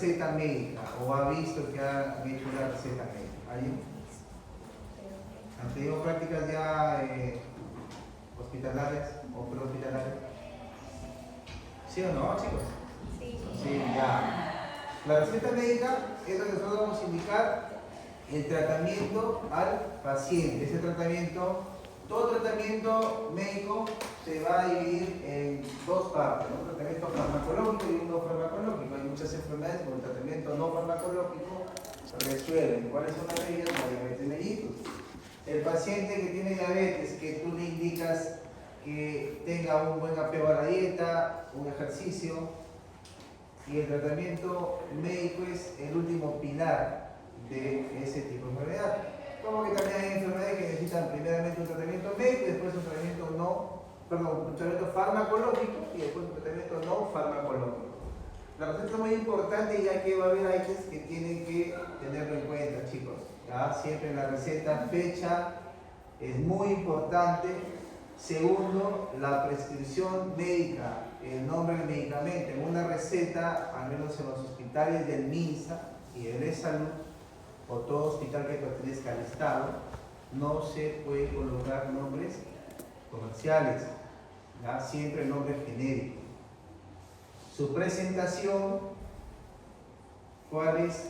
receta médica o ha visto que han hecho una receta médica? ¿Alguien? ¿Han tenido prácticas ya hospitalarias o prehospitalarias? ¿Sí o no, chicos? Sí, ya. La receta médica es donde nosotros vamos a indicar el tratamiento al paciente. Ese tratamiento, todo tratamiento médico se va a dividir en dos partes, ¿no? Un tratamiento farmacológico y un no farmacológico. Hay muchas enfermedades con el tratamiento no farmacológico resuelven. ¿Cuáles son las de ellas? La diabetes mellitus. El paciente que tiene diabetes, que tú le indicas que tenga un buen apego a la dieta, un ejercicio, y el tratamiento médico es el último pilar de ese tipo de enfermedad. Como que también hay enfermedades que necesitan primeramente un tratamiento médico y después un tratamiento farmacológico y después un tratamiento no farmacológico. La receta es muy importante ya que va a haber items que tienen que tenerlo en cuenta, chicos. ¿Ya? Siempre en la receta fecha es muy importante. Segundo, la prescripción médica, el nombre del medicamento. En una receta, al menos en los hospitales del MINSA y del Salud, o todo hospital que pertenezca al Estado, no se puede colocar nombres comerciales, ¿ya? Siempre nombre genérico. Su presentación, ¿cuál es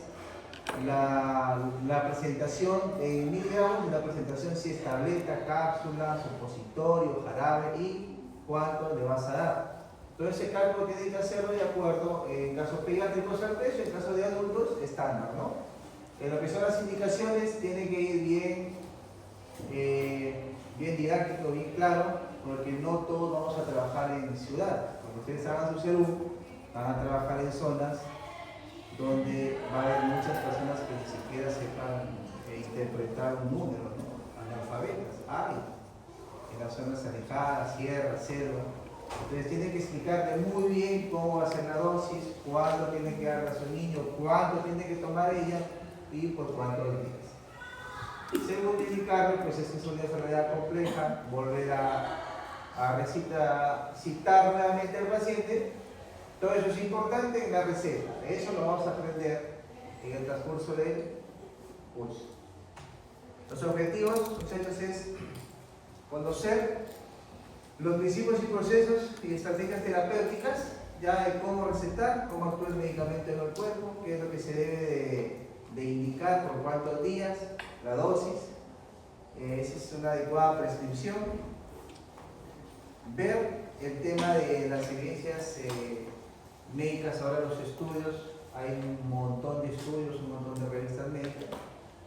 la presentación? En miligramos, la presentación si es tableta, cápsula, supositorio, jarabe y cuánto le vas a dar. Todo ese cálculo tiene que hacerlo de acuerdo, en casos pediátricos al precio, en caso de adultos estándar, ¿no? En lo que son las indicaciones tiene que ir bien didáctico, bien claro, porque no todos vamos a trabajar en ciudad. Cuando ustedes hagan su CERU, van a trabajar en zonas donde va a haber muchas personas que ni siquiera sepan interpretar un número, ¿no? Analfabetas, hay en las zonas alejadas, sierra, selva. Entonces tienen que explicarle muy bien cómo va a ser la dosis, cuánto tiene que dar a su niño, cuánto tiene que tomar ella y por cuántos días. Según indicarle, pues esta es una enfermedad compleja, volver a citar nuevamente al paciente. Todo eso es importante en la receta. Eso lo vamos a aprender en el transcurso del curso. Los objetivos, muchachos, es conocer los principios y procesos y estrategias terapéuticas, ya de cómo recetar, cómo actúa el medicamento en el cuerpo, qué es lo que se debe de indicar, por cuántos días, la dosis. Esa es una adecuada prescripción. Ver el tema de las evidencias médicas, ahora los estudios, hay un montón de estudios, un montón de revistas médicas.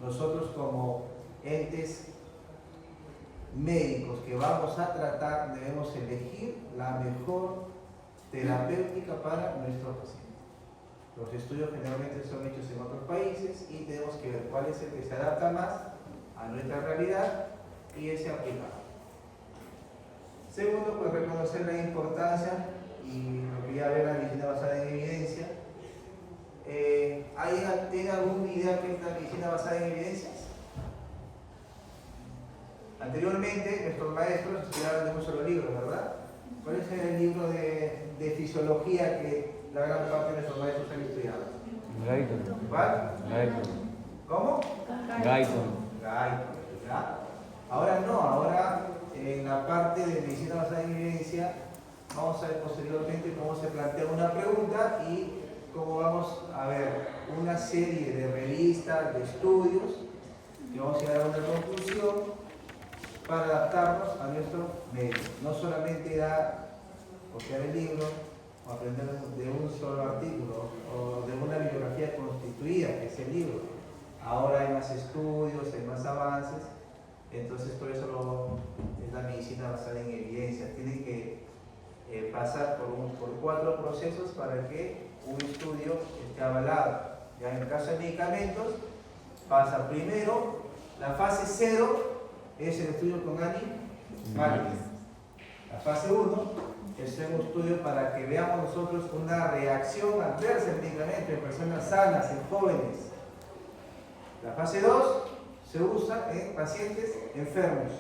Nosotros como entes médicos que vamos a tratar debemos elegir la mejor terapéutica para nuestro paciente. Los estudios generalmente son hechos en otros países y tenemos que ver cuál es el que se adapta más a nuestra realidad y ese aplicar. Segundo, pues reconocer la importancia y lo que ya ve la medicina basada en evidencia. ¿Tiene alguna idea que es la medicina basada en evidencias? Anteriormente, nuestros maestros estudiaban de un solo libro, ¿verdad? ¿Cuál es el libro de fisiología que la gran parte de nuestros maestros han estudiado? Guyton. ¿Cuál? Guyton. ¿Cómo? Guyton. ¿Ya? Ahora no, ahora en la parte de medicina basada en evidencia vamos a ver posteriormente cómo se plantea una pregunta y cómo vamos a ver una serie de revistas, de estudios que vamos a llegar a una conclusión para adaptarnos a nuestro medio. No solamente era copiar el libro o aprender de un solo artículo o de una bibliografía constituida, que es el libro. Ahora hay más estudios, hay más avances, entonces por eso es la medicina basada en evidencia. Tiene que pasar por 4 procesos para que un estudio esté avalado. Ya en el caso de medicamentos, pasa primero la fase 0, es el estudio con animales. La fase 1 es un estudio para que veamos nosotros una reacción adversa al medicamento en personas sanas, en jóvenes. La fase 2 se usa en pacientes enfermos,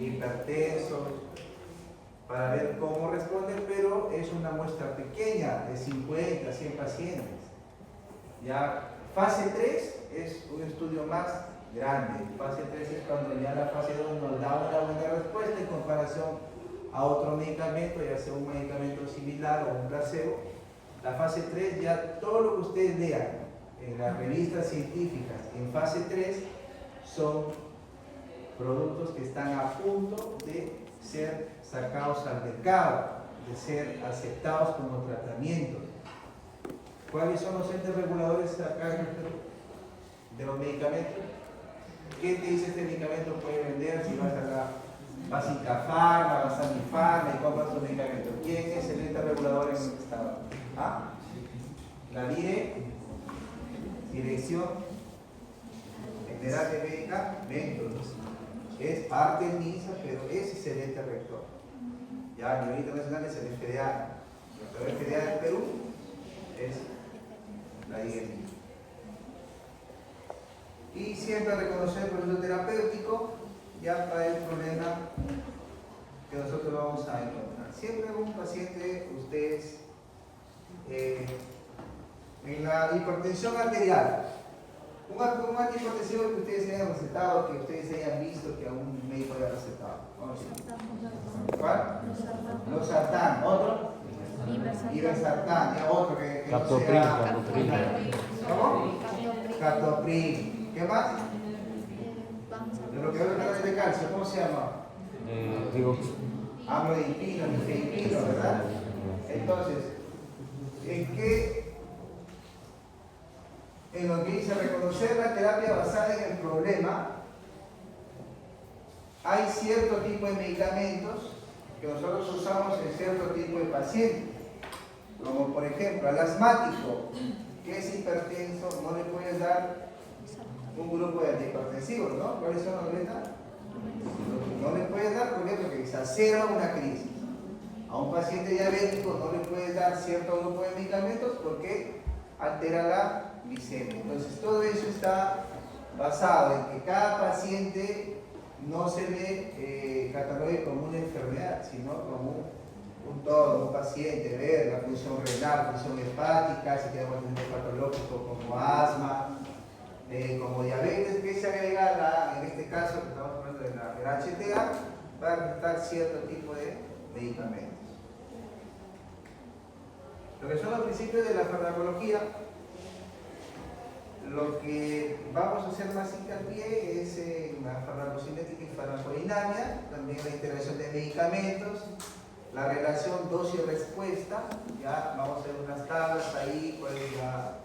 hipertensos, para ver cómo responden, pero es una muestra pequeña de 50 a 100 pacientes. Ya, fase 3 es un estudio más grande. Fase 3 es cuando ya la fase 2 nos da una buena respuesta en comparación a otro medicamento, ya sea un medicamento similar o un placebo. La fase 3 ya todo lo que ustedes lean en las revistas científicas en fase 3 son productos que están a punto de ser sacados al mercado, de ser aceptados como tratamientos. ¿Cuáles son los entes reguladores acá en el Perú de los medicamentos? ¿Qué te dice este medicamento puede vender si vas a Incafarma, vas a Mifarma y compras tu medicamento? ¿Quién es el ente regulador en el estado? ¿Ah? La Dirección General de Medicamentos. Es parte del MINSA, pero ese es el ente rector. Ya a nivel internacional es el FDA. El FDA del Perú es la IEM. Y siempre reconocer el proceso terapéutico ya para el problema que nosotros vamos a encontrar. Siempre un paciente, ustedes, en la hipertensión arterial, un antihipertensivo que ustedes hayan recetado, que ustedes hayan visto que algún médico haya recetado. ¿Cuál? Losartán. ¿Otro? Ibersartán. ¿Ya otro que Captopril, sea? captopril. ¿Cómo? Captopril. ¿Qué más? De lo que veo en de calcio, ¿cómo se llama? Digo, Amlodipino, nifedipino, ¿verdad? Entonces, en lo que dice reconocer la terapia basada en el problema, hay cierto tipo de medicamentos que nosotros usamos en cierto tipo de pacientes, como por ejemplo al asmático que es hipertenso, no le puedes dar un grupo de antihipertensivos, ¿no? ¿Cuáles son los beta? No le puedes dar, ¿por qué? Porque exacerba una crisis. A un paciente diabético no le puedes dar cierto grupo de medicamentos porque altera la glicemia. Entonces todo eso está basado en que cada paciente no se le catalogue como una enfermedad, sino como un todo, un paciente, ver la función renal, función hepática, si tenemos un patológico como asma, como diabetes, que se agrega en este caso que estamos hablando de la HTA, va a afectar cierto tipo de medicamentos. Lo que son los principios de la farmacología, lo que vamos a hacer más hincapié es en la farmacocinética y farmacodinamia, también la integración de medicamentos, la relación dosis-respuesta, ya vamos a hacer unas tablas ahí, pues ya.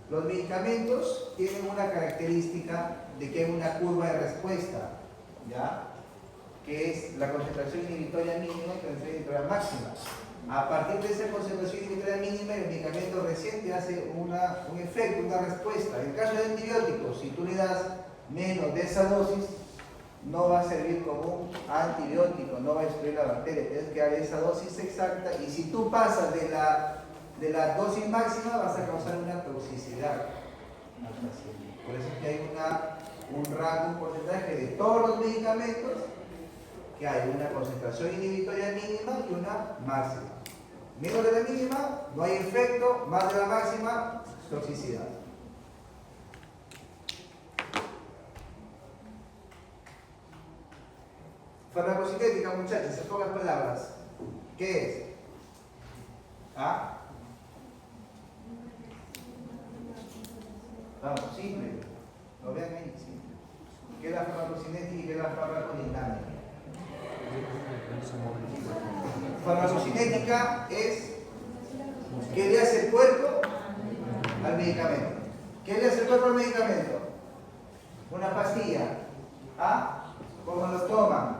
Los medicamentos tienen una característica de que hay una curva de respuesta, ¿ya? Que es la concentración inhibitoria mínima y la concentración inhibitoria máxima. A partir de esa concentración inhibitoria mínima, el medicamento reciente hace un efecto, una respuesta. En el caso de antibióticos, si tú le das menos de esa dosis, no va a servir como un antibiótico, no va a destruir la bacteria. Tienes que dar esa dosis exacta y si tú pasas de la dosis máxima vas a causar una toxicidad al paciente. Por eso es que hay un rango, un porcentaje de todos los medicamentos que hay una concentración inhibitoria mínima y una máxima. Menos de la mínima, no hay efecto, más de la máxima, toxicidad. Farmacocinética, muchachos, en pocas palabras, ¿qué es? ¿Ah? Vamos, simple. Lo vean ahí, simple. ¿Qué es la farmacocinética y qué es la farmacodinámica? Farmacocinética es ¿qué le hace el cuerpo al medicamento? ¿Qué le hace el cuerpo al medicamento? Una pastilla. ¿Ah? ¿Cómo lo toman?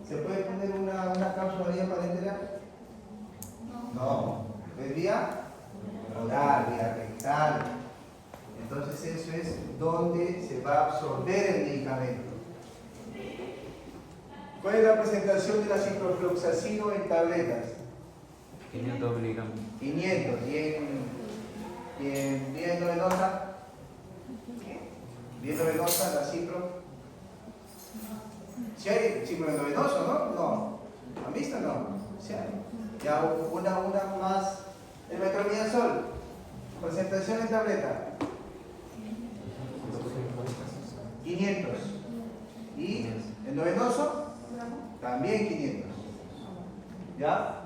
¿Se puede poner una cápsula vía parenteral? No. ¿Es vía oral, vía rectal? Entonces eso es donde se va a absorber el medicamento. ¿Cuál es la presentación de la ciprofloxacino en tabletas? 500 miligramos. 500. ¿Y en vía endovenosa? Vía endovenosa, la cipro. Si hay cipro endovenoso, ¿no? No. ¿Han visto? No. Si hay. Ya una más. El metronidazol. tableta? 500. ¿Y endovenoso? También 500. ¿Ya?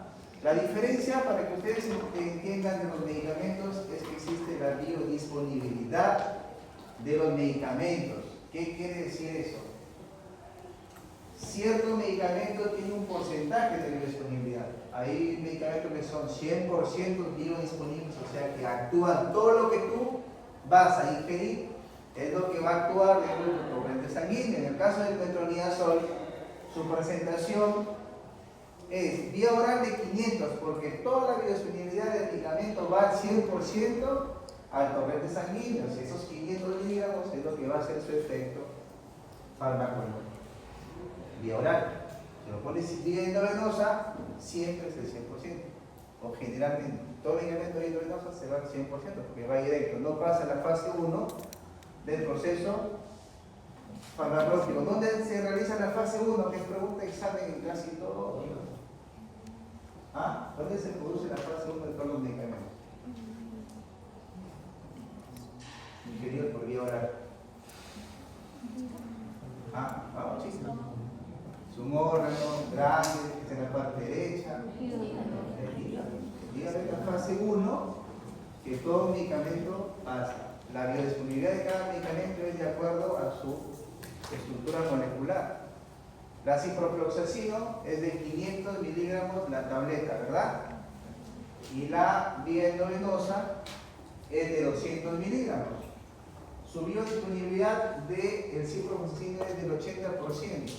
La diferencia, para que ustedes entiendan, de los medicamentos es que existe la biodisponibilidad de los medicamentos. ¿Qué quiere decir eso? Cierto medicamento tiene un porcentaje de biodisponibilidad. Hay medicamentos que son 100% biodisponibles, o sea que actúan todo lo que tú vas a ingerir, es lo que va a actuar dentro de tu corriente sanguínea. En el caso del metronidazol, su presentación es vía oral de 500, porque toda la biodisponibilidad del medicamento va al 100% al torrente sanguíneo. Si esos 500 miligramos es lo que va a hacer su efecto farmacológico. Vía oral. Si lo pones vía endovenosa, siempre es el 100%. O generalmente, todo medicamento vía endovenosa se va al 100%, porque va directo. No pasa la fase 1 del proceso farmacológico. ¿Dónde se realiza la fase 1? Que es pregunta de examen en casi todo. ¿Ah? ¿Dónde se produce la fase 1 de todos los medicamentos? Ingeridos por vía oral. ¿Ah? Vamos, chicos. Es un órgano grande, que está en la parte derecha. El hígado es la fase 1 que todo medicamento pasa. La biodisponibilidad de cada medicamento es de acuerdo a su estructura molecular. La ciprofloxacino es de 500 miligramos la tableta, ¿verdad? Y la vía endovenosa es de 200 miligramos. Su biodisponibilidad del ciprofloxacino es del 80%.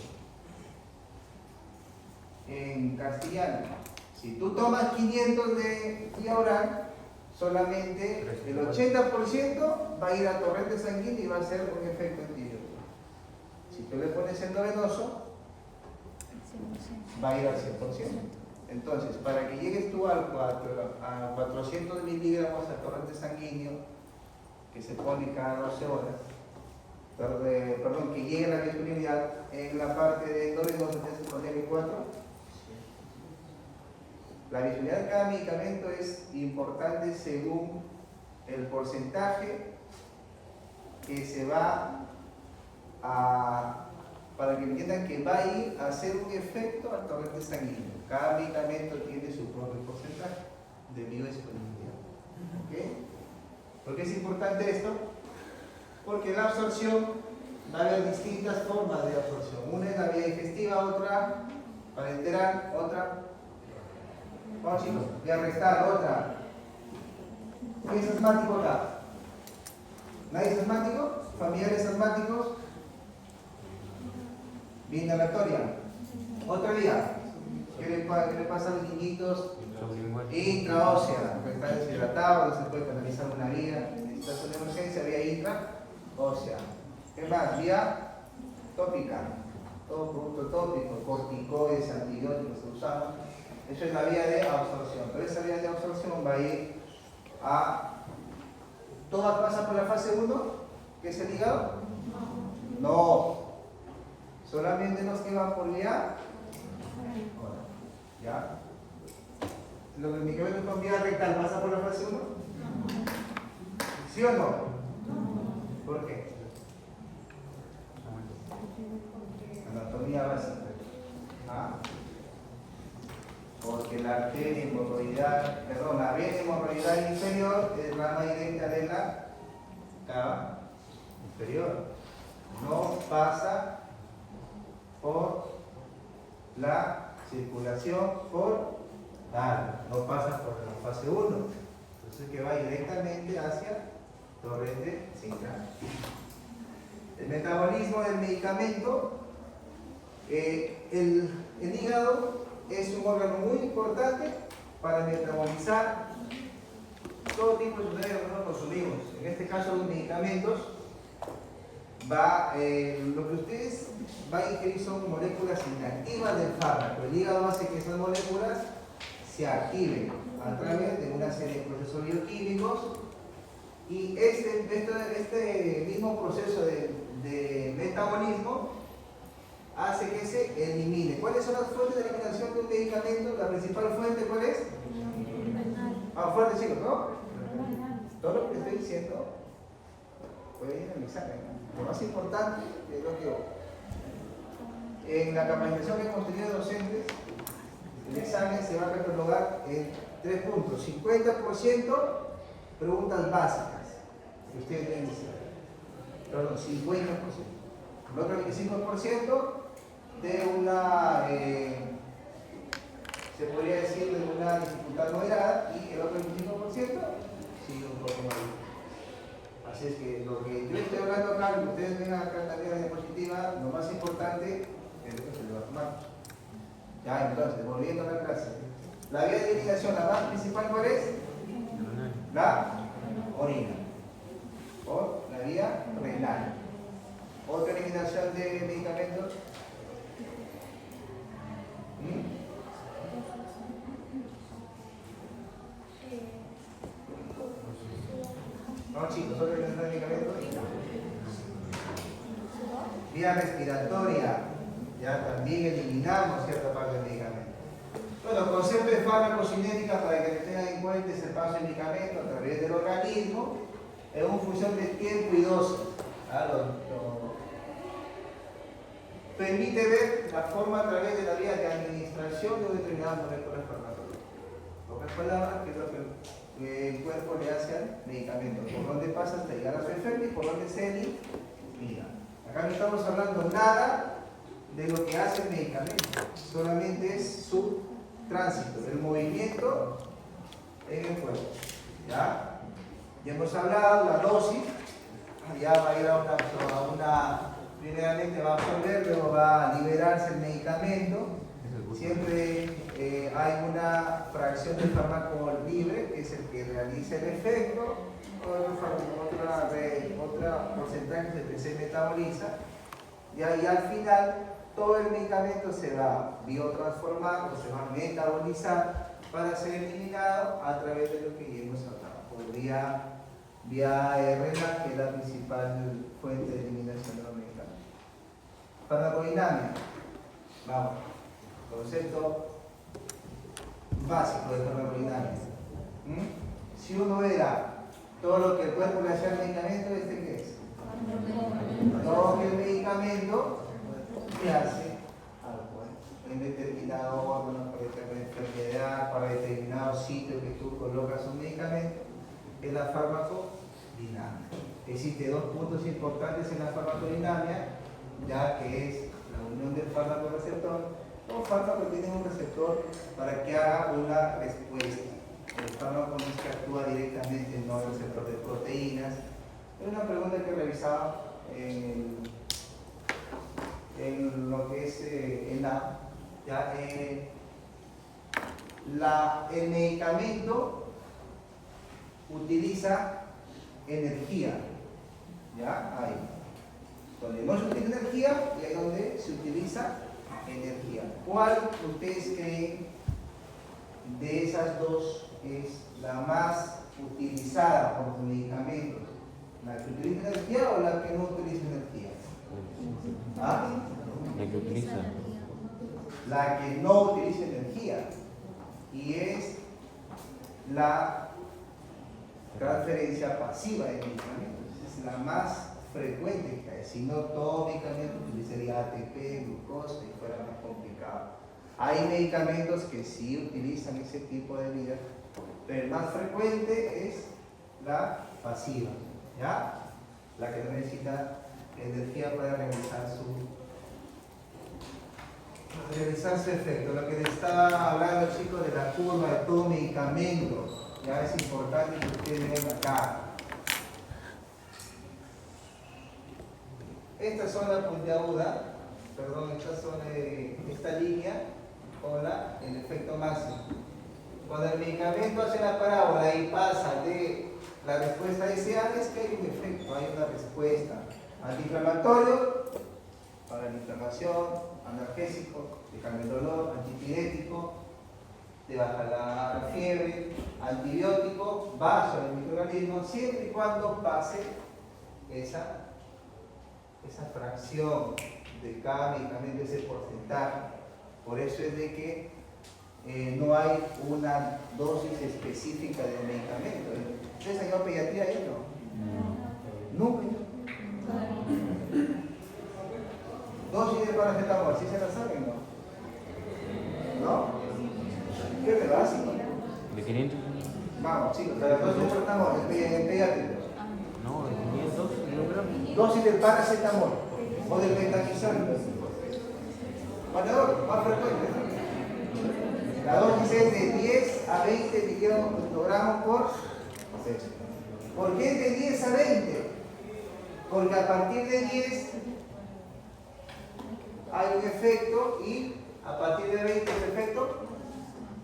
En castellano, si tú tomas 500 de vía oral, solamente el 80% va a ir al torrente sanguíneo y va a hacer un efecto antibiótico. Si tú le pones endovenoso, va a ir al 100%. Entonces, para que llegues tú a 400 miligramos al torrente sanguíneo, que se pone cada 12 horas, perdón, que llegue la biodisponibilidad, en la parte de endovenoso tienes que ponerle 4. La biodisponibilidad de cada medicamento es importante según el porcentaje que se va a, para que entiendan que va a ir a hacer un efecto al torrente sanguíneo. Cada medicamento tiene su propio porcentaje de biodisponibilidad. ¿Okay? ¿Por qué es importante esto? Porque la absorción va a haber distintas formas de absorción. Una es la vía digestiva, otra parenteral, otra. Vamos chicos, vía rectal, otra. ¿Quién es asmático acá? ¿Nadie es asmático? ¿Familiares asmáticos? Vía inhalatoria. Otra vía. ¿Qué le pasa a los niñitos? Intraósea, porque está deshidratado, no se puede canalizar una vía. Necesitas una emergencia, vía intraósea. ¿Qué más? Vía tópica. Todo producto tópico, corticoides, antibióticos que usamos. Eso es la vía de absorción. Pero esa vía de absorción va a ir a... ¿Todas pasan por la fase 1? ¿Que es el hígado? No. Solamente los que van por vía... ¿Ya? ¿Los medicamentos con vía rectal pasan por la fase 1? ¿Sí o no? ¿Por qué? Anatomía básica. ¿Ah? Porque la arteria hemorroidal, perdón, la vena hemorroidal inferior es rama directa de la cava inferior. No pasa por la circulación portal, no pasa por la fase 1. Entonces que va directamente hacia torrente central. El metabolismo del medicamento, el hígado es un órgano muy importante para metabolizar todo tipo de sustancias que nosotros consumimos. En este caso, los medicamentos, lo que ustedes van a ingerir son moléculas inactivas del fármaco. El hígado hace que esas moléculas se activen a través de una serie de procesos bioquímicos, y este mismo proceso de metabolismo hace que se elimine. ¿Cuáles son las fuentes de eliminación de un medicamento? La principal fuente, ¿cuál es? Fuerte, chicos, ¿no? Todo lo que estoy siendo, puede ir al examen, ¿no? Lo más importante es lo que en la capacitación que hemos tenido docentes, el examen se va a catalogar en 3 puntos: 50% preguntas básicas que ustedes deben saber, perdón, 50%. El otro 25% de una, se podría decir, de una dificultad moderada, y el otro 25% sí un poco más. Así es que lo que yo estoy hablando acá, lo que ustedes ven acá también en la diapositiva, lo más importante es lo que se le va a tomar. Ya, entonces, volviendo a la clase. La vía de eliminación, la más principal, ¿cuál es? La orina. O la vía renal. Otra eliminación de medicamentos. No, chicos, otra eliminación de medicamentos. Vía respiratoria. Ya también eliminamos cierta parte del medicamento. Bueno, concepto de farmacocinética, para que tengan en cuenta, es el paso del medicamento a través del organismo en función de tiempo y dosis. Permite ver la forma a través de la vía de administración de un determinado molécula farmacológica. En pocas palabras, que es lo que el cuerpo le hace al medicamento, por dónde pasa hasta llegar a su efecto y por dónde se elimina. Acá no estamos hablando nada de lo que hace el medicamento, solamente es su tránsito, el movimiento en el cuerpo. ¿Ya? Ya hemos hablado, la dosis, ya va a ir a una primeramente va a absorber, luego va a liberarse el medicamento. Siempre hay una fracción del fármaco libre, que es el que realiza el efecto, otra porcentaje es el que se metaboliza, y al final todo el medicamento se va a biotransformar o se va a metabolizar para ser eliminado a través de lo que ya hemos hablado, por vía renal, que es la principal fuente de eliminación de los medicamentos. Farmacodinamia. Vamos. Concepto básico de farmacodinamia. Si uno verá todo lo que el cuerpo le hace al medicamento, ¿qué es? Todo que el medicamento le hace al cuerpo en determinado órgano, para determinada enfermedad, para determinado sitio que tú colocas un medicamento, es la farmacodinamia. Existen 2 puntos importantes en la farmacodinamia, ya que es la unión del fármaco receptor. Todo fármaco tiene un receptor para que haga una respuesta. El fármaco no es que actúa directamente, no el receptor de proteínas. Es una pregunta que revisaba en lo que es el medicamento utiliza energía. ¿Ya? Ahí. Donde no se utiliza energía y ahí donde se utiliza energía. ¿Cuál ustedes creen de esas dos es la más utilizada por los medicamentos? ¿La que utiliza energía o la que no utiliza energía? ¿Ah? La que utiliza. La que no utiliza energía. Y es la transferencia pasiva de medicamentos. Es la más frecuente que hay. Si no, todo medicamento utilizaría ATP, glucosa y fuera más complicado. Hay medicamentos que sí utilizan ese tipo de vía, pero el más frecuente es la pasiva, ¿ya? La que no necesita energía para realizar su efecto. Lo que les estaba hablando, chicos, de la curva de todo medicamento, ya es importante que ustedes vean acá. Estas son la puntiaguda, perdón, estas son esta línea con el efecto máximo. Cuando el medicamento hace la parábola y pasa de la respuesta deseada, es que hay un efecto, hay una respuesta. Antiinflamatorio, para la inflamación, analgésico, te cambia el dolor, antipirético, te baja la fiebre, antibiótico, vaso del microorganismo, siempre y cuando pase esa fracción de cada medicamento, ese porcentaje. Por eso es de que no hay una dosis específica del medicamento. ¿Ustedes han ido a pediatría ahí no? paracetamol? ¿Sí se la saben, no? ¿No? ¿Qué es básico? ¿De 500? Vamos, chicos, de las dosis de paracetamol, en pediátrico. No, de 500 miligramos. Dosis del paracetamol o del metamizol. Valor más frecuente, ¿no? La dosis es de 10 a 20 microgramos por sesión. ¿Por qué es de 10 a 20? Porque a partir de 10 hay un efecto y a partir de 20 es efecto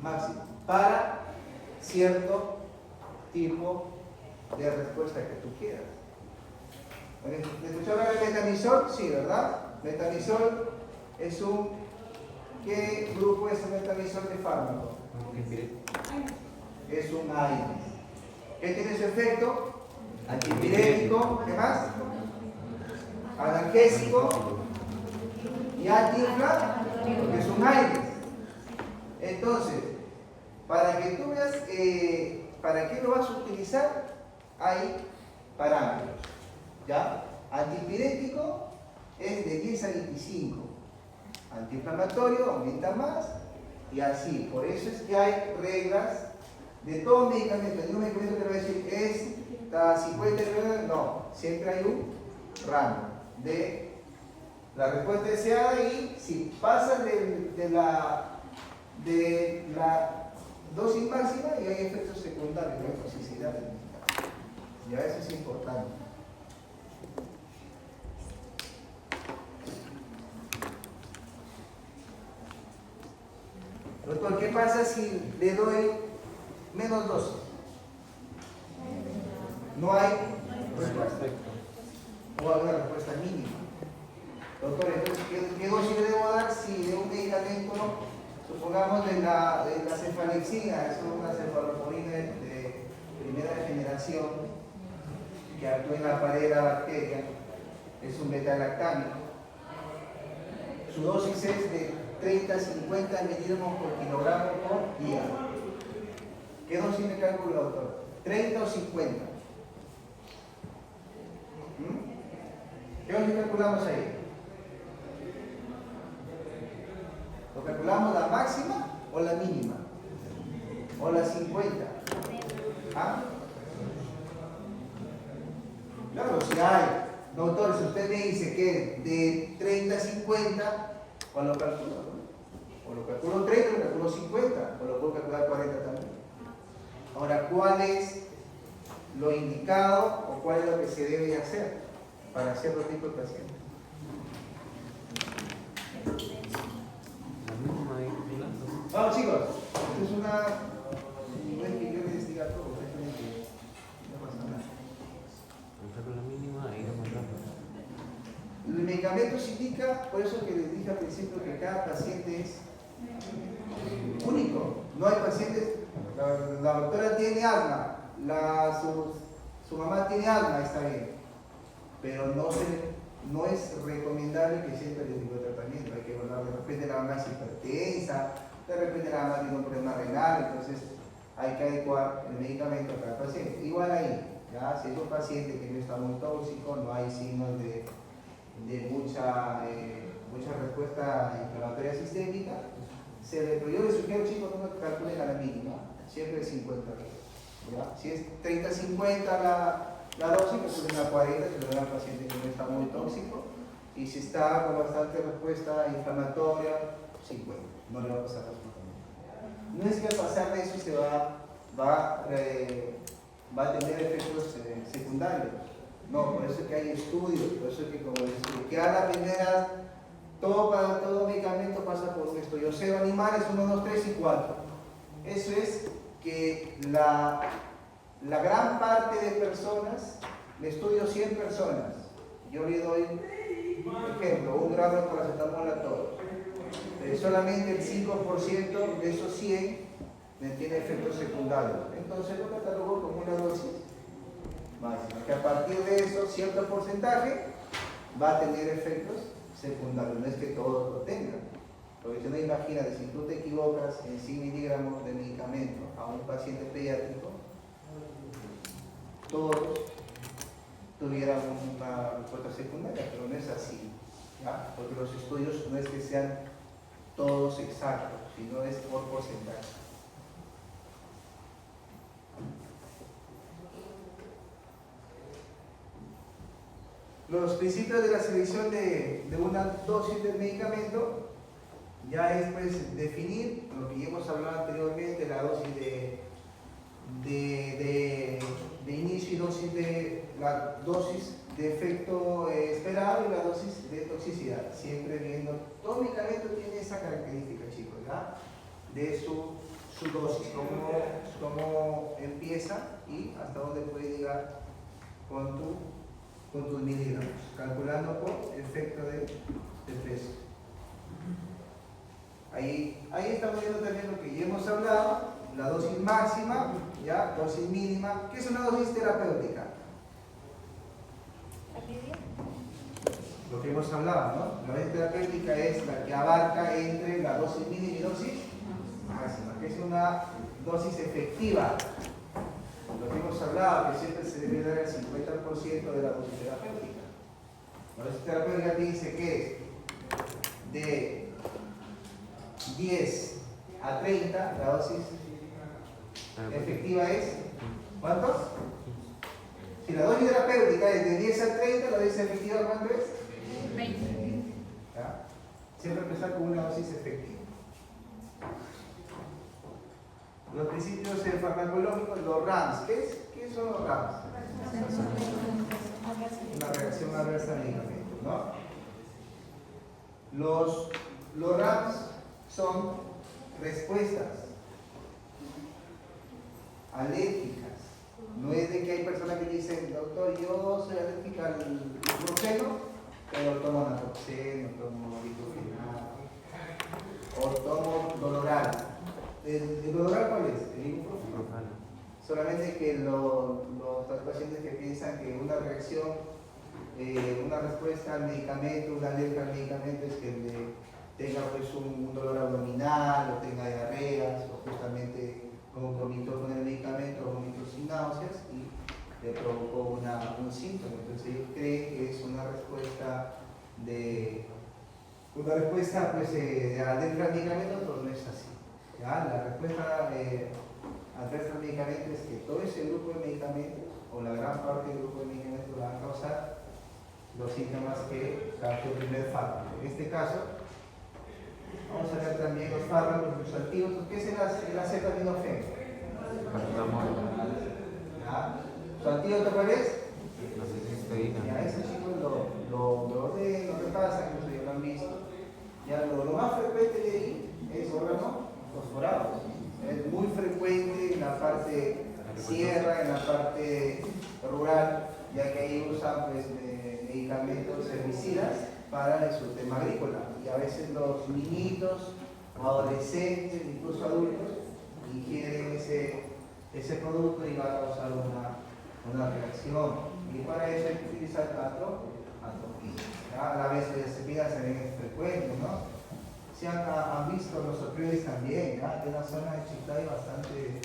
máximo para cierto tipo de respuesta que tú quieras. ¿Me escuchó hablar de metamizol? Sí, ¿verdad? Metamizol es un... ¿Qué grupo es el metamizol de fármaco? Es un aire. ¿Qué tiene su efecto? Antipirético, ¿qué más? Analgésico y antiinflamatorio, porque es un aire. Entonces, para que tú veas para qué lo vas a utilizar, hay parámetros. ¿Ya? Antipirético es de 10 a 25. Antiinflamatorio aumenta más y así. Por eso es que hay reglas de todo medicamento. Hay un medicamento que le va a decir es 50, no. Siempre hay un rango de la respuesta deseada y si pasas de la dosis máxima y hay efectos secundarios, hay toxicidad. Ya eso es importante. Doctor, ¿qué pasa si le doy menos dosis? No hay respuesta. O hay una respuesta mínima. Doctor, entonces, ¿qué dosis le debo dar si de un medicamento, supongamos de la cefalexina, es una cefalosporina de primera generación que actúa en la pared de la bacteria, es un beta-lactámico? Su dosis es de 30 a 50 miligramos por kilogramo por día. ¿Qué dosis me calcula, doctor? ¿30 o 50? ¿Qué dosis calculamos ahí? ¿Lo calculamos la máxima o la mínima? ¿O la 50? ¿Ah? Claro, si hay, doctor, si usted me dice que de 30 a 50, ¿cuál lo calculo? O lo calculo 30, o lo calculo 50, o lo puedo calcular 40 también. Ahora, ¿cuál es lo indicado o cuál es lo que se debe hacer para cierto tipo de paciente? Vamos, chicos, esto es una... No es que yo les diga todo, simplemente no pasa nada. La mínima e ir más rápido. El medicamento se indica, por eso que les dije al principio que cada paciente es único. No hay pacientes, la doctora tiene asma, su mamá tiene asma, está bien, pero no es recomendable que siempre el tipo de tratamiento. Hay que evaluar, de repente la mamá es hipertensa, de repente la mamá tiene un problema renal, entonces hay que adecuar el medicamento a cada paciente. Igual ahí, ¿ya? Si es un paciente que no está muy tóxico, no hay signos de mucha respuesta inflamatoria sistémica, pero yo les sugiero, chicos, no calculen a la mínima, siempre es 50. ¿Ya? Si es 30-50 la dosis, calculen a 40, se lo dan al paciente que no está muy tóxico, y si está con bastante respuesta inflamatoria, 50, no le va a pasar absolutamente. No es que al pasar de eso se va a tener efectos secundarios. No, por eso es que hay estudios, por eso es que como les expliqué a la primera, todo medicamento pasa por un estudio. Cero animales, 1, 2, 3 y 4. Eso es que la gran parte de personas, le estudio 100 personas, yo le doy, por ejemplo, 1 gramo de paracetamol a todos. Solamente el 5% de esos 100 tiene efectos secundarios. Entonces lo catalogo como una dosis máxima, que a partir de eso, cierto porcentaje va a tener efectos secundarios. No es que todos lo tengan, porque si no, imagínate, si tú te equivocas en 100 miligramos de medicamento a un paciente pediátrico, todos tuvieran una respuesta secundaria, pero no es así. ¿ya? Porque los estudios no es que sean todos exactos, sino es por porcentaje. Los principios de la selección de una dosis de medicamento ya es pues definir lo que ya hemos hablado anteriormente, la dosis de inicio y la dosis de efecto esperado y la dosis de toxicidad. Siempre viendo, todo medicamento tiene esa característica, chicos, ¿ya? De su dosis, cómo empieza y hasta dónde puede llegar con tus miligramos, calculando por efecto de peso. Ahí estamos viendo también lo que ya hemos hablado, la dosis máxima, ¿ya? Dosis mínima. ¿Qué es una dosis terapéutica? Lo que hemos hablado, ¿no? La dosis terapéutica es la que abarca entre la dosis mínima y dosis máxima, que es una dosis efectiva. Lo que hemos hablado, que siempre se debe dar el 50% de la dosis terapéutica. La dosis terapéutica te dice que es de 10 a 30, la dosis efectiva es, ¿cuántos? Si la dosis terapéutica es de 10 a 30, la dosis efectiva ¿cuánto es? 20. ¿Ya? Siempre empezar con una dosis efectiva. Los principios farmacológicos, los RAMS. ¿Qué son los RAMS? Una reacción adversa al medicamento, ¿no? Los RAMS son respuestas alérgicas. No es de que hay personas que dicen, doctor, yo soy alérgica al ibuprofeno, pero tomo naproxeno, tomo diclofenac, o tomo Doloral. ¿El Doloral cuál es? El ibuprofeno. Solamente que los pacientes que piensan que una reacción, una respuesta al medicamento, una alergia al medicamento es que tenga pues un dolor abdominal o tenga diarreas o justamente como vomitó con el medicamento o vomitó sin náuseas y le provocó un síntoma. Entonces ellos creen que es una respuesta pues, de alergia al medicamento, pero no es así. ¿Ya? La respuesta adversa al medicamento es que todo ese grupo de medicamentos o la gran parte del grupo de medicamentos van a causar los síntomas que causó el primer fármaco. En este caso, vamos a ver también los fármacos, los antídotos. ¿Qué es el acetaminofén? ¿Ya? ¿Su antídoto cuál es? Ya, ese chico lo repasa, que ya lo han visto. Ya, lo más frecuente de ahí es órgano fosforado. Es muy frecuente en la parte sierra, en la parte rural, ya que ahí usan pues, medicamentos herbicidas para el tema agrícola. Y a veces los niñitos o adolescentes, incluso adultos, ingieren ese producto y va a causar una reacción. Y para eso hay que utilizar atropina. La benzodiazepina también es frecuente, ¿no? Si han visto los opioides también, ¿ya? En la zona de Chiclayo hay bastante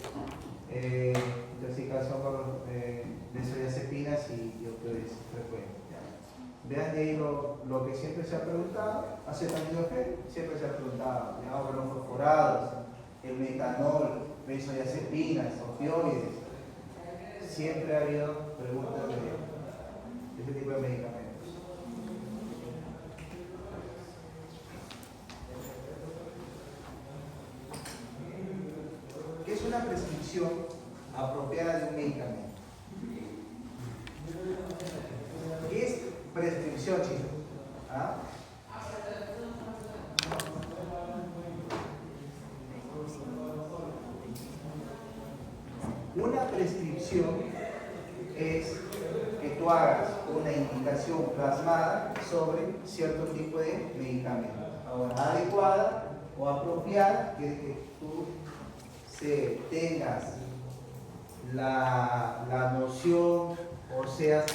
intoxicación por benzodiazepinas y opioides frecuentes. Vean de ahí lo que siempre se ha preguntado, acetaminofén, siempre se ha preguntado, ¿ya? Órganos fosforados, el metanol, benzodiazepinas, opioides. Siempre ha habido preguntas de este tipo de medicamentos. ¿Qué es una prescripción apropiada de un medicamento? ¿Qué es prescripción, chicos? ¿Ah? Una prescripción es que tú hagas una indicación plasmada sobre cierto tipo de medicamento. Ahora, adecuada o apropiada quiere que tú tengas la noción o seas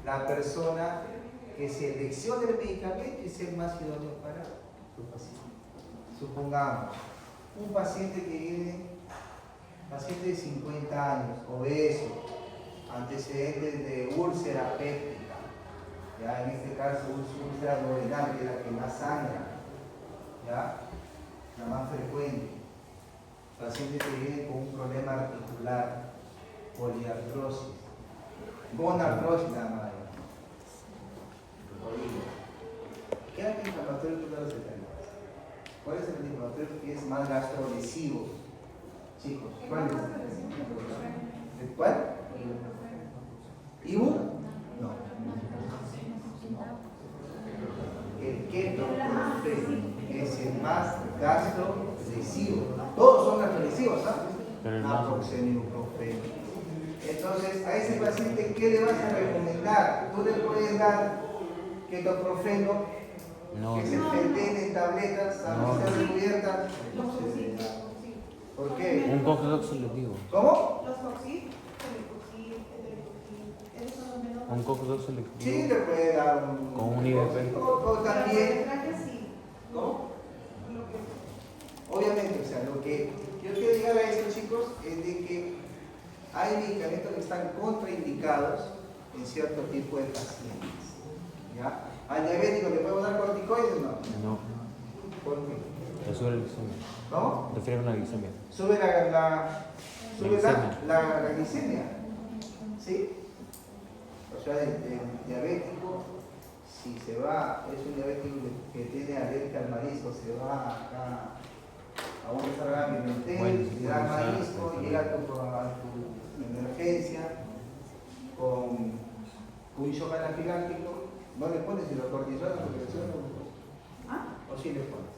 la persona que seleccione el medicamento y sea el más idóneo para tu paciente. Supongamos, un paciente que viene, paciente de 50 años, obeso, antecedentes de úlcera péptica, ya en este caso úlcera duodenal, que es la que más sangra, ya, la más frecuente. Pacientes que vienen con un problema articular, poliartrosis, gonartrosis nada más. ¿Qué antiinflamatorio tú le recetarías? ¿Cuál es el antiinflamatorio que es más gastrolesivo? Chicos, ¿cuál es? ¿El cuál? ¿Ibu? No. El ketoprofeno es el más gastrolesivo. Todos son gastrolesivos, ¿sabes? Naproxeno, ibuprofeno. Entonces, a ese paciente, ¿qué le vas a recomendar? Tú le puedes dar ketoprofeno, que es el fentén en tabletas, a recubierta. ¿Por qué? Un cocrox les digo. ¿Cómo? Los Foxit, esos son los menos. Un cocrox selectivo. Sí, le puede dar un... Con un IBP. O también... Sí. ¿Cómo? Obviamente, o sea, lo que yo quiero llegar a esto, chicos, es de que hay medicamentos que están contraindicados en cierto tipo de pacientes. ¿Ya? ¿Al diabético le podemos dar corticoides o no? No. ¿Por qué? Te sube la glicemia. ¿Cómo? Te friega una glicemia. Sube sube Glicemia. la glicemia. ¿Sí? O sea, el diabético, si se va, es un diabético que tiene alergia al marisco, se va acá a un restaurante Pimentel, le da marisco, llega a tu emergencia con un shock anafiláctico, no le pones si lo cortisona porque eso no lo pones. ¿O sí le pones?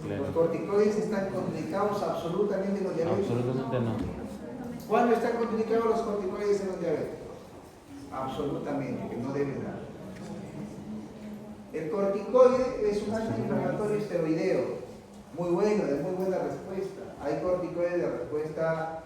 Claro. Los corticoides están contraindicados absolutamente en los diabéticos. Absolutamente no. ¿Cuándo están contraindicados los corticoides en los diabéticos? Absolutamente, que no deben dar. El corticoide es un antiinflamatorio esteroideo, muy bueno, de muy buena respuesta. Hay corticoides de respuesta,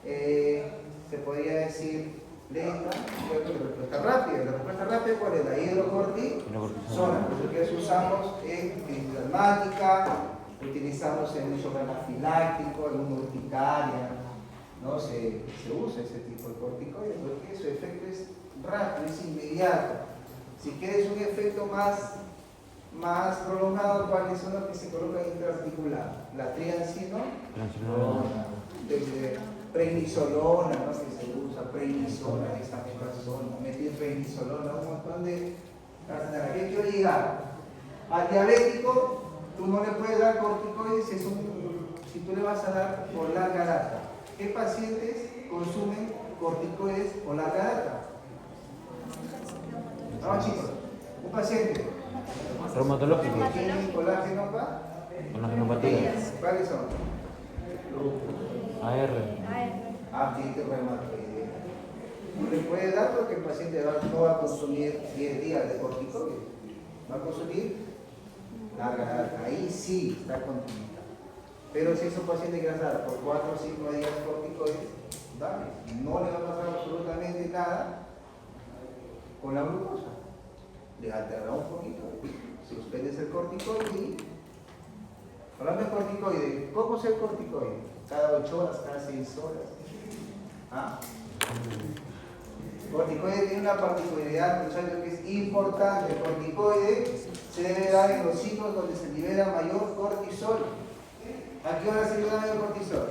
se podría decir, lenta, y otros de respuesta rápida. La respuesta rápida, ¿cuál es? La hidrocortisona, que usamos en crisis asmática, utilizamos en un shock anafiláctico, en una urticaria, ¿no? Se usa ese tipo de corticoides porque su efecto es rápido, es inmediato. Si quieres un efecto más prolongado, ¿cuáles son los que se colocan intraarticular? La triancino, prednisolona, ¿no? Que se usa, prednisona, dexametasona, metilprednisolona, un montón de... ¿A qué quiero llegar? Al diabético, tú no le puedes dar corticoides si tú le vas a dar por larga data. ¿Qué pacientes consumen corticoides por larga data? No, chicos, un paciente Reumatológico. que tiene colágeno acá, Con las genopatías. ¿cuáles son? AR. Artritis reumatoide. No le puede dar porque el paciente no va a consumir 10 días de corticoides, va a consumir larga data. Ahí sí está contraindicado. Pero si es un paciente que va a dar por 4 o 5 días corticoides, dale, no le va a pasar absolutamente nada con la glucosa. Le alterna un poquito, suspendes el corticoide y... Hablando de corticoide, ¿cómo es el corticoide? Cada 8 horas, cada 6 horas. ¿Ah? El corticoide tiene una particularidad, muchachos, que es importante. El corticoide se debe dar en los ciclos donde se libera mayor cortisol. ¿A qué hora se libera mayor cortisol?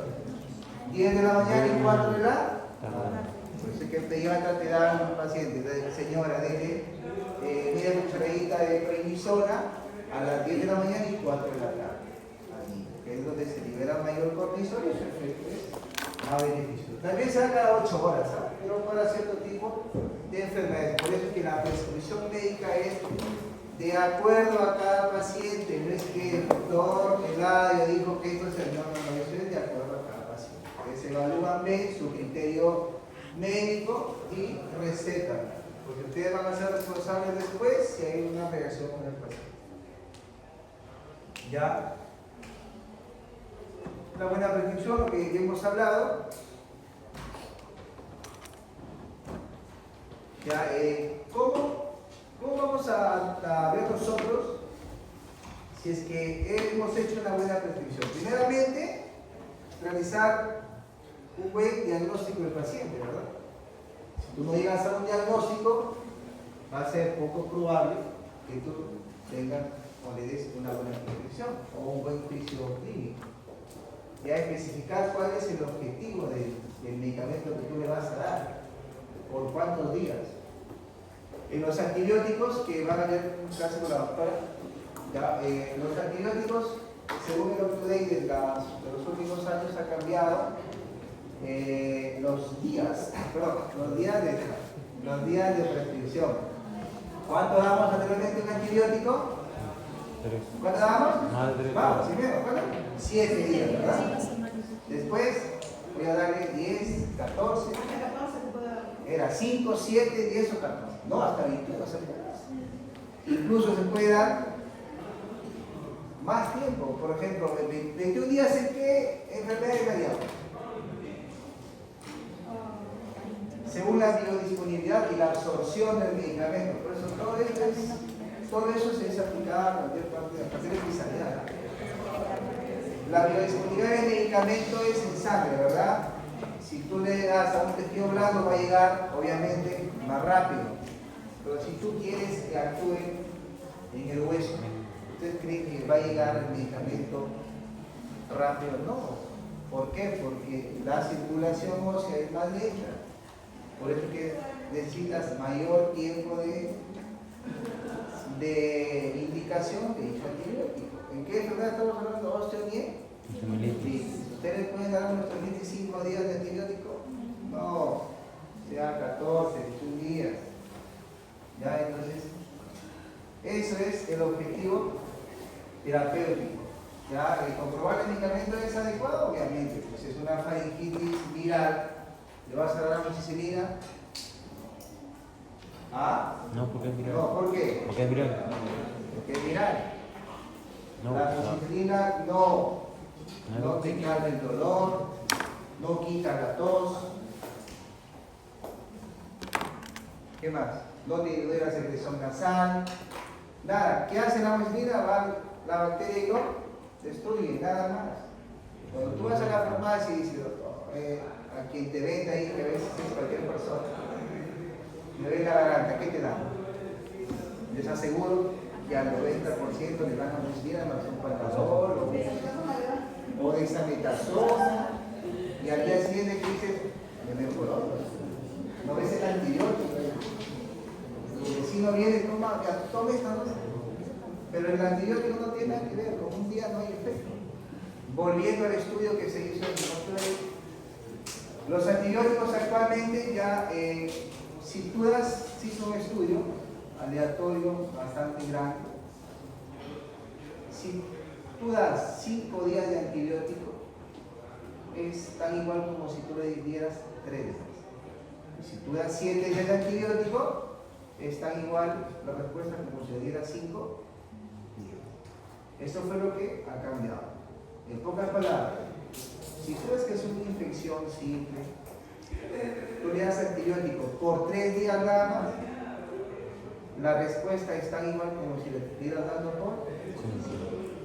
10 de la mañana y 4 de la tarde. Por eso es que te dan a un paciente, señora, media cucharadita de prednisona a las 10 de la mañana y 4 de la tarde. Ahí, que es donde se libera mayor cortisol y su efecto es más beneficioso. También se da cada 8 horas, ¿sabes? Pero para cierto tipo de enfermedades. Por eso es que la prescripción médica es de acuerdo a cada paciente. No es que el doctor Eladio dijo que esto es el no, eso es de acuerdo a cada paciente. Entonces se evalúan bien su criterio médico y recetan. Porque ustedes van a ser responsables después si hay una reacción con el paciente. ¿Ya? La buena prescripción, lo que ya hemos hablado. ¿Ya? ¿Cómo vamos a ver nosotros si es que hemos hecho una buena prescripción? Primeramente, realizar un buen diagnóstico del paciente, ¿verdad? Si tú no llegas a un diagnóstico, va a ser poco probable que tú tengas o le des una buena prescripción o un buen juicio clínico. Ya especificar cuál es el objetivo del medicamento que tú le vas a dar, por cuántos días. En los antibióticos, que van a ver un caso con la doctora, ya, los antibióticos, según el up-to-date de los últimos años, ha cambiado los días de prescripción. ¿Cuánto damos anteriormente un antibiótico? 3. ¿Cuánto damos? Más de 3. Vamos, primero, ¿cuánto? 7 días, ¿verdad? Después voy a darle 10, 14. Era 5, 7, 10 o 14. No, hasta 21 semanas. Incluso se puede dar más tiempo. Por ejemplo, 21 días en qué enfermedad es variable. Según la biodisponibilidad y la absorción del medicamento. Por eso todo eso se es aplicado a cualquier parte de la especialidad. La biodisponibilidad del medicamento es en sangre, ¿verdad? Si tú le das a un tejido blando va a llegar, obviamente, más rápido. Pero si tú quieres que actúe en el hueso, ¿usted cree que va a llegar el medicamento rápido? No. ¿Por qué? Porque la circulación ósea es más lenta. Por eso que necesitas mayor tiempo de indicación de dicho antibiótico. ¿En qué enfermedad estamos hablando? Osteomielitis. ¿Ustedes pueden dar unos 35 días de antibiótico? No, sea 14, 21 días. Ya, entonces, eso es el objetivo terapéutico. Ya, comprobar el medicamento es adecuado, obviamente, pues es una faringitis viral, le vas a dar amoxicilina. ¿Ah? No, porque es viral. No, ¿por qué? Porque es viral. Porque es viral. No, La amoxicilina no te calma el dolor, no quita la tos. ¿Qué más? No te diluye la secreción nasal. Nada. ¿Qué hace la amoxicilina? Va la bacteria y lo destruye, nada más. Cuando tú vas a la farmacia y dices, a quien te vende ahí, que a veces es cualquier persona, le ve la garganta, ¿qué te dan? Les aseguro que al 90% le dan amoxicilina más un panadol o dexametasona, y al día siguiente que dices, me mejoró. No ves el antibiótico. El vecino viene y toma esta dosis. Pero el antibiótico no tiene nada que ver, con un día no hay efecto. Volviendo al estudio que se hizo en el los antibióticos actualmente ya, si tú das, se hizo un estudio aleatorio bastante grande. Si tú das 5 días de antibiótico, es tan igual como si tú le dieras 3 días. Y si tú das 7 días de antibiótico, es tan igual la respuesta como si le dieras 5 días. Esto fue lo que ha cambiado. En pocas palabras, si tú ves que es una infección simple, tú le das antibiótico por 3 días nada más, la respuesta es tan igual como si le estuvieras dando por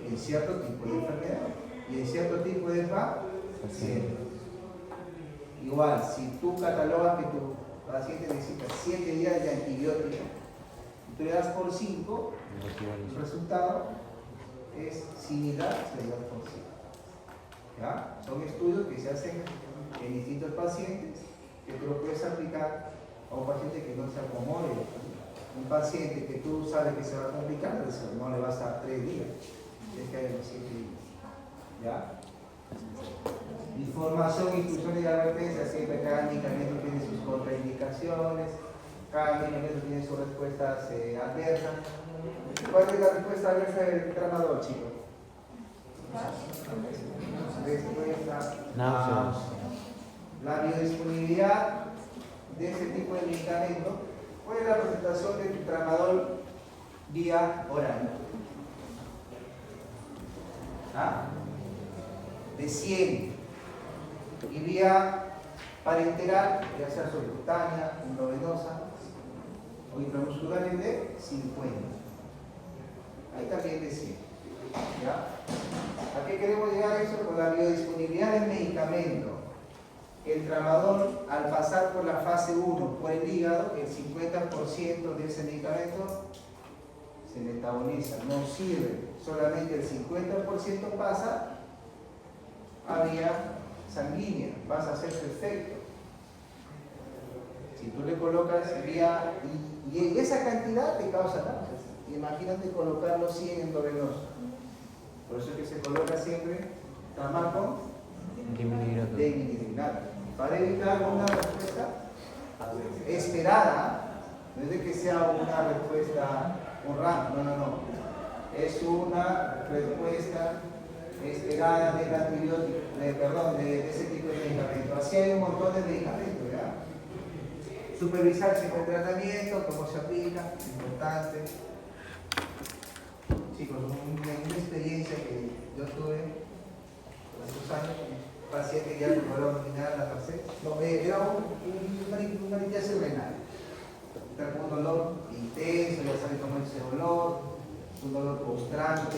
en cierto tipo de enfermedad y en cierto tipo de paciente. Igual, si tú catalogas que tu paciente necesita 7 días de antibiótico y tú le das por 5, el resultado es similar si le das por 5. ¿Ya? Son estudios que se hacen en distintos pacientes que tú lo puedes aplicar a un paciente que no se acomode. Un paciente que tú sabes que se va a complicar, no le vas a dar 3 días, es que hay 7 días. ¿Ya? Información, instrucciones y advertencias. Siempre cada medicamento tiene sus contraindicaciones, cada medicamento tiene sus respuestas adversas. ¿Cuál es la respuesta adversa del tramador, chicos? Respuesta náuseas. La biodisponibilidad de ese tipo de medicamento. ¿Cuál es la presentación del tramadol vía oral? ¿Ah? De 100. Y vía parenteral, ya sea subcutánea, intravenosa o intramuscular, es de 50. Ahí también de 100. ¿Ya? ¿A qué queremos llegar eso? Con la biodisponibilidad del medicamento. el tramadol, al pasar por la fase 1 por el hígado, el 50% de ese medicamento se metaboliza, no sirve, solamente el 50% pasa a vía sanguínea, vas a hacer su efecto. Si tú le colocas vía, y esa cantidad te causa náuseas, imagínate colocarlo 100 endovenoso. Por eso es que se coloca siempre tamal con diminuido, para evitar una respuesta esperada, no es de que sea una respuesta no. Es una respuesta esperada del antibiótico, de ese tipo de medicamento. Así hay un montón de medicamentos, ¿ya? Supervisar siempre el tratamiento, cómo se aplica, es importante. Chicos, una experiencia que yo tuve hace 2 años, un paciente que ya logró dominar la tercera. No, era una litiasis renal. Está con un dolor intenso, ya sabe cómo es ese dolor, un dolor constante.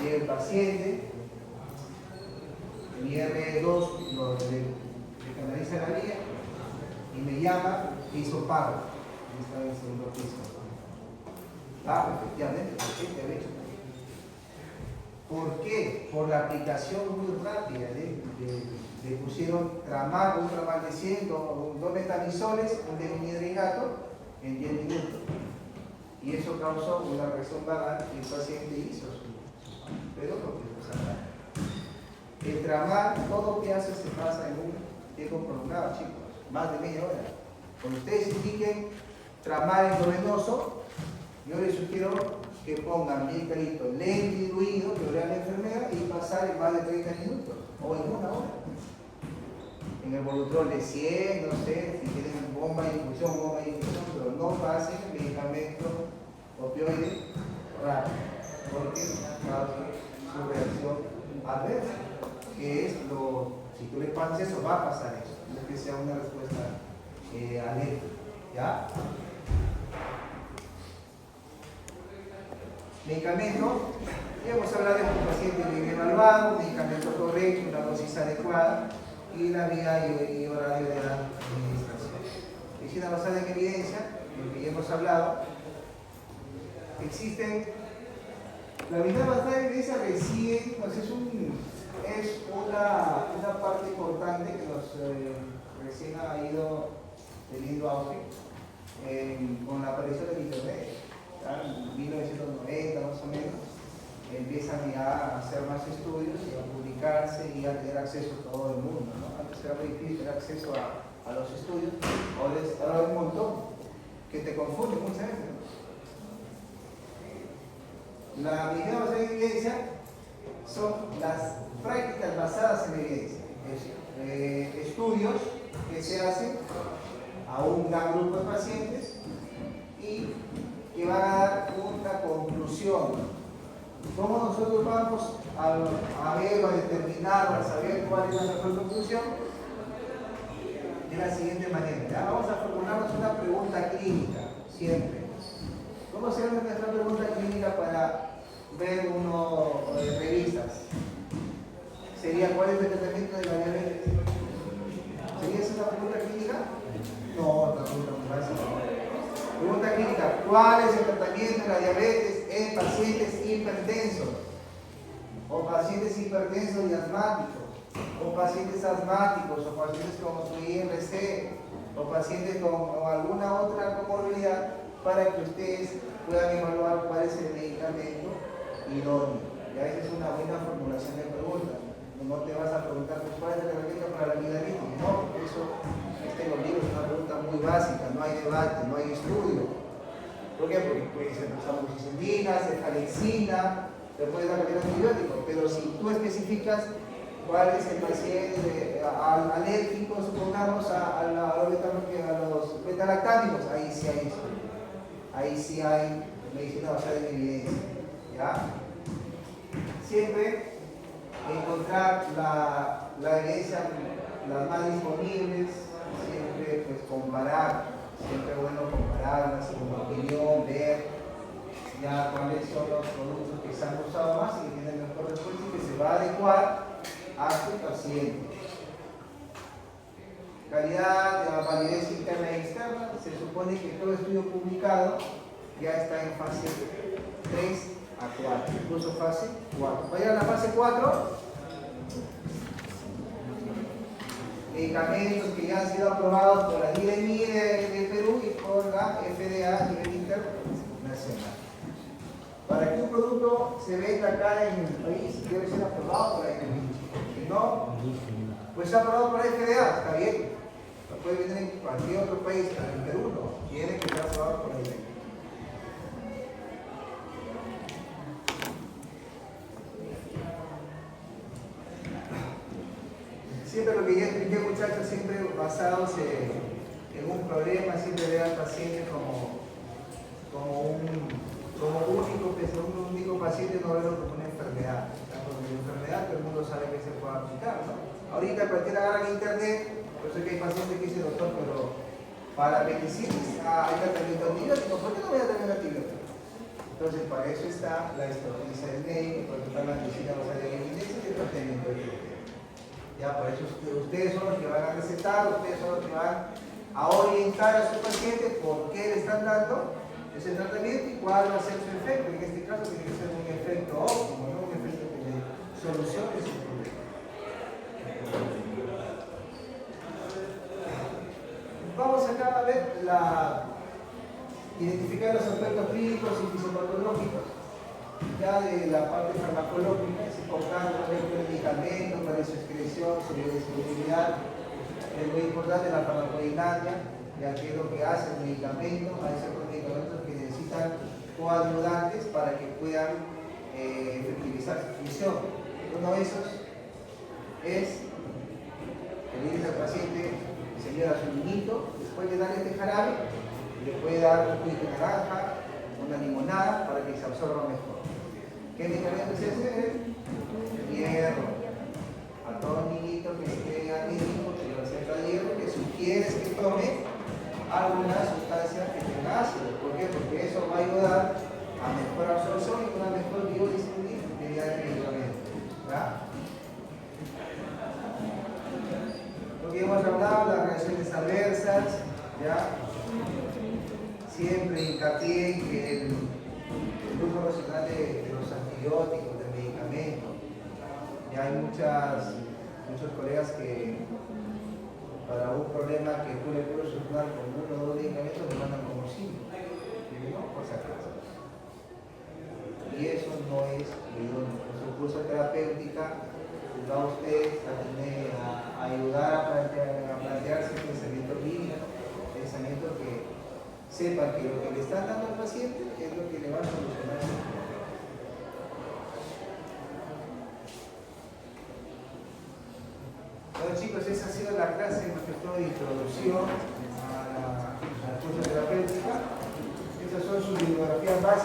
Llega el paciente, mi R2 le canaliza la vía y me llama, hizo paro. Estaba en el segundo piso. Efectivamente, ¿por qué? Por la aplicación muy rápida. Le pusieron tramal, un tramal de 100, 2 metanisoles, un demiedrigato en 10 minutos. Y eso causó una reacción vagal y el paciente hizo su pero lo que no sabe. El tramal, todo que hace se pasa en un tiempo prolongado, chicos, más de media hora. Cuando ustedes indiquen tramal endovenoso, yo les sugiero que pongan bien clarito, lento y diluido, que vea la enfermera y pasar en más de 30 minutos o en 1 hora. En el Volutrol de 100, no sé, si tienen bomba de infusión, pero no pasen medicamento opioide rápido, porque causa su reacción adversa, que es si tú le pasas eso, va a pasar eso, no es que sea una respuesta alérgica, ¿ya? Medicamento, ya hemos hablado de un paciente bien evaluado, medicamento correcto, una dosis adecuada y la vía y horario de la administración. Medicina basada en evidencia, lo que ya hemos hablado, existen, la medicina basada en evidencia recién, pues es una parte importante que recién ha ido teniendo auge con la aparición del Internet. En 1990 más o menos, empiezan ya a hacer más estudios y a publicarse y a tener acceso a todo el mundo, ¿no? Antes era muy difícil tener acceso a los estudios, ahora hay un montón que te confunde muchas veces, ¿no? La medicina basada en evidencia son las prácticas basadas en evidencia, estudios que se hacen a un gran grupo de pacientes y que van a dar una conclusión. ¿Cómo nosotros vamos a ver o a determinar o a saber cuál es la mejor conclusión? De la siguiente manera, ¿ya? Vamos a formularnos una pregunta clínica, siempre. ¿Cómo se llama nuestra pregunta clínica para ver revistas? ¿Sería cuál es el tratamiento de la diabetes? ¿Sería esa una pregunta clínica? No, otra pregunta muy básica. Pregunta clínica, ¿cuál es el tratamiento de la diabetes en pacientes hipertensos? O pacientes hipertensos y asmáticos, o pacientes asmáticos, o pacientes con su IRC, o pacientes con alguna otra comorbilidad, para que ustedes puedan evaluar cuál es el medicamento idóneo. Y a veces es una buena formulación de preguntas. No te vas a preguntar cuál es el tratamiento para la amigdalitis, no, porque eso los libros es una pregunta muy básica, no hay debate, no hay estudio. ¿Por qué? Porque puede ser amoxicilina, cefalexina, te puedes dar cualquier antibiótico, pero si tú especificas cuál es el paciente alérgico, supongamos, a los betalactámicos, ahí sí hay medicina basada en evidencia, ¿ya? Siempre encontrar la evidencia las más disponibles, siempre pues comparar, siempre es bueno comparar una segunda opinión, ver ya cuáles son los productos que se han usado más y que tienen mejor respuesta y que se va a adecuar a su paciente. calidad, de validez interna y externa, se supone que todo estudio publicado ya está en fase 3 a 4, incluso fase 4. Vaya a la fase 4, medicamentos que ya han sido aprobados por la IDMI de Perú y por la FDA a nivel internacional. Para que un producto se venda acá en el país, debe ser aprobado por la IDMI. Si no, pues se ha aprobado por la FDA, está bien. No puede vender en cualquier otro país, pero en Perú no. Tiene que estar aprobado por la IDMI. Siempre lo que ya expliqué, muchachos, siempre basados en un problema, siempre ve al paciente como un único paciente, no verlo como una enfermedad. Porque la enfermedad todo el mundo sabe que se puede aplicar, ¿no? Ahorita cualquiera agarra en internet, por eso que hay pacientes que dicen, doctor, pero para apendicitis hay tratamiento antibiótico, ¿por qué no voy a tener antibiótico? Entonces, para eso está la experiencia del médico, para tratar la medicina basada en evidencia y el tratamiento antibiótico. Ya, por eso ustedes son los que van a recetar, ustedes son los que van a orientar a su paciente por qué le están dando ese tratamiento y cuál va a ser su efecto. En este caso tiene que ser un efecto óptimo, no un efecto que le solucione su problema. Vamos acá a ver identificar los aspectos clínicos y fisiopatológicos. Ya de la parte farmacológica es importante el medicamento, para su excreción, su biodisponibilidad. Es muy importante la farmacodinámica, ya que es lo que hace el medicamento. Hay ciertos medicamentos que necesitan coadyuvantes para que puedan efectivizar su función. Uno de esos es que le dice al paciente, señora, su niñito, después de darle este jarabe, le puede dar un jugo de naranja, una limonada para que se absorba mejor. ¿Qué medicamento es ese? El hierro. A todo niñito que esté anímico, que le cerca de hierro, que sugieres que tome alguna sustancia que tenga ácido. ¿Por qué? Porque eso va a ayudar a mejor absorción y una mejor biodisponibilidad del medicamento. ¿Verdad? Lo que hemos hablado, las reacciones adversas, ¿ya? Siempre hincapié en que el uso racional de los antibióticos, de medicamentos. Ya hay muchos colegas que para un problema que tú le puedes solucionar con uno o dos medicamentos le mandan como 5, ¿no? Por si acaso. Y eso no es idóneo. Su curso terapéutica va a usted a ayudar a plantearse un pensamiento clínico, pensamiento que sepa que lo que le están dando al paciente es lo que le va a solucionar su problema. Bueno, chicos, esa ha sido la clase más que todo de introducción al curso terapéutica. Estas son sus bibliografías básicas.